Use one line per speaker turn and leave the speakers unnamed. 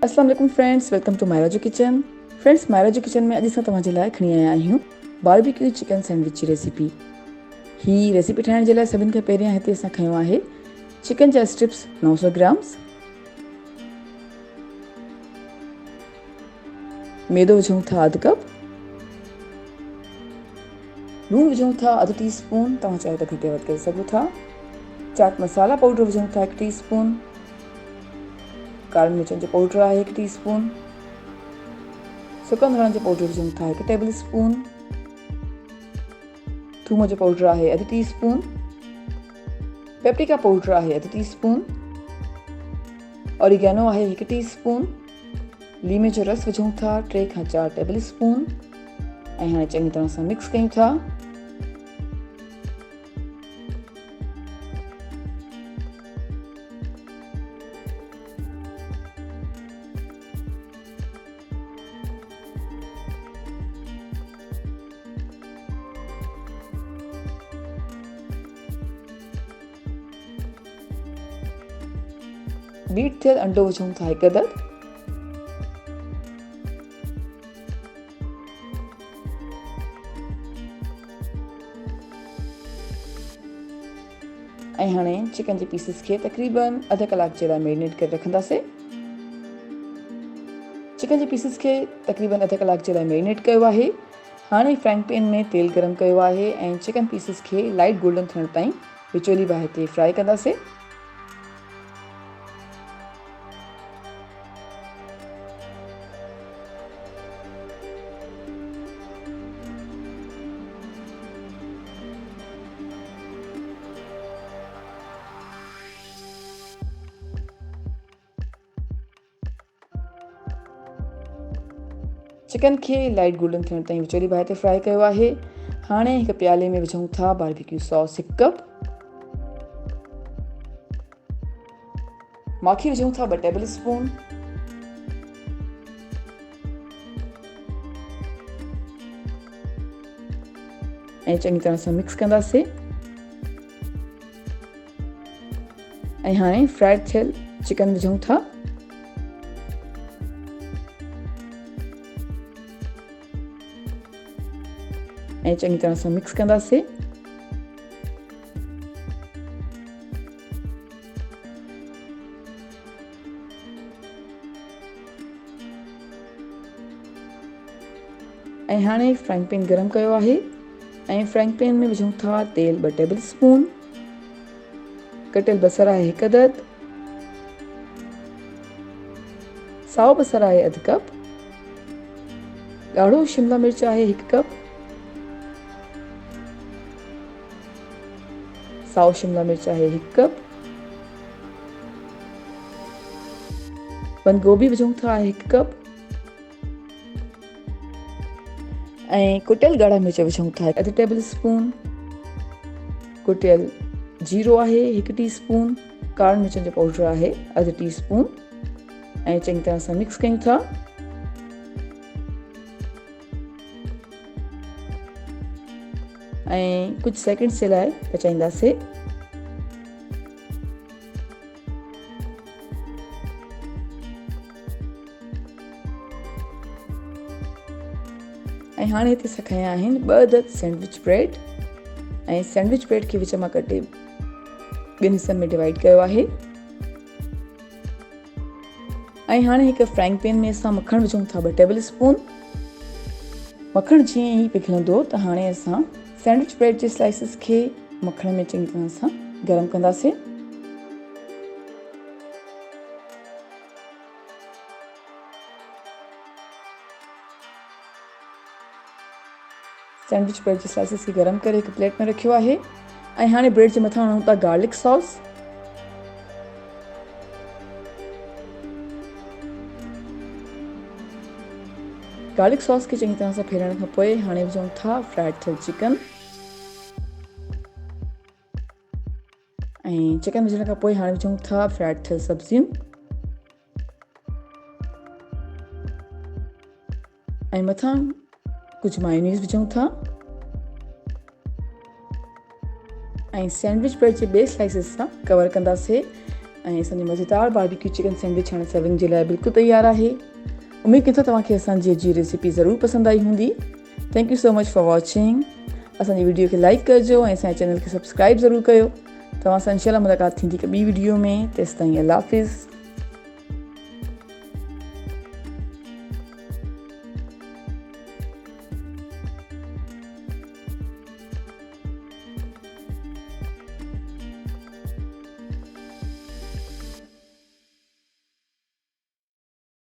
अस्सलाम वालेकुम friends, welcome to Myra जो किचन। फ्रेंड्स, मायरा जो किचन में अॼु असां तव्हांजे लाइ खणी आया आहियूं बारबेक्यू चिकन सैंडविच जी रेसिपी। ही रेसिपी ठाहिण जे लाइ सभिनि खां पहिरियां हिते असां खयो आहे चिकन जा स्ट्रिप्स 900 ग्राम्स, मैदो विझूं था अधु कप, लूणु विझूं था अधु टी स्पून, तव्हां चाहियो त घटि वधि करे सघो था। चाट मसाला पाउडर विझूं था 1 टी स्पून, कारे मिर्चनि जो पाउडर आहे 1 टी स्पून, सुकनि धाणनि जो पाउडर विझूं था 1 टेबल स्पून, थूम जो पाउडर आहे अधु टी स्पून, पेप्रिका पाउडर आहे अधु टी स्पून, ऑरिगेनो आहे 1 टी स्पून, लीमे जो रस विझूं था 3 खां 4 टेबल स्पून ऐं हाणे चङी तरह सां मिक्स कयूं था। बीट थियल अंडो विझूं था 1 अदद, ऐं हाणे चिकन जे पीसिस खे तक़रीबन अधु कलाक जे लाइ मैरिनेट करे रखंदासीं। चिकन जे पीसिस खे तक़रीबन अधु कलाक जे लाइ मैरिनेट कयो आहे। हाणे फ्राइंग पैन में तेल गरम कयो आहे ऐं चिकन पीसिस खे लाइट गोल्डन थियण ताईं विचोली बाहि ते फ्राई कंदासीं। चिकन खे लाइट गोल्डन थियण ताईं विचोली बाहि ते फ्राई कयो आहे। हाणे हिकु प्याले में विझूं था बारबेक्यू सॉस 1 कप, माखी विझूं था 2 टेबल स्पून, ऐं चङी तरह सां मिक्स कंदासीं। ऐं हाणे फ्राइड थियल चिकन विझूं था, ऐं चङी तरह सां मिक्स कंदासीं। ऐं हाणे फ्राइंग पैन गरम कयो आहे ऐं फ्राइंग पैन में विझूं था तेल 2 टेबल स्पून, कटियल बसर आहे 1 अदद, साओ बसर आहे अधु कप, ॻाढ़ो शिमला मिर्च आहे 1 कप, साओ शिमला मिर्च आहे 1 कप, बंद गोभी विझूं था 1 कप, ऐं कुटियल ॻाढ़ा मिर्च विझूं था अधु टेबल स्पून, कुटियल जीरो आहे 1 टी स्पून, कारे मिर्चनि जो पाउडर आहे अधु टी स्पून, ऐं चङी तरह सां मिक्स कयूं था। ऐं कुछ सेकंड्स जे लाइ पचाईंदासीं। ऐं हाणे हिते असां खया आहिनि 2 अदद सैंडविच ब्रेड, ऐं सैंडविच ब्रेड खे विच मां कटे 2 हिस्सनि में डिवाइड कयो आहे। ऐं हाणे हिकु फ्राइंग पैन में असां मखण विझूं था 2 टेबल स्पून। मखण जीअं ई पिघलंदो त हाणे असां सैंडविच ब्रेड जे स्लाइसिस खे मखण में चङी तरह सां गरम कंदासीं। सैंडविच ब्रेड जे स्लाइसिस खे गरम करे हिकु प्लेट में रखियो आहे ऐं हाणे ब्रेड जे मथां हणूं था गार्लिक सॉस। गार्लिक सॉस खे चङी तरह सां फेरण खां पोइ हाणे विझूं था फ्राइड थियल चिकन, ऐं चिकन विझण खां पोइ हाणे विझूं था फ्राइड थियल सब्जियूं, ऐं मथां कुझु मायोनीज़ विझूं था, ऐं सैंडविच ब्रेड जे ॿिए स्लाइसिस सां कवर कंदासीं ऐं असांजी मज़ेदार बारबेक्यू चिकन सैंडविच हाणे सर्विंग जे लाइ बिल्कुलु तयारु आहे। उमेद कयां थो तव्हांखे असांजी अॼु जी रेसिपी ज़रूरु पसंदि आई हूंदी। Thank you so much for watching. असांजी वीडियो खे लाइक कजो ऐं असांजे चैनल खे सब्सक्राइब ज़रूरु कयो। तव्हां सां इंशाल्लाह मुलाक़ात थींदी हिकु ॿी वीडियो में। तेसिताईं अल्लाह हाफ़िज़।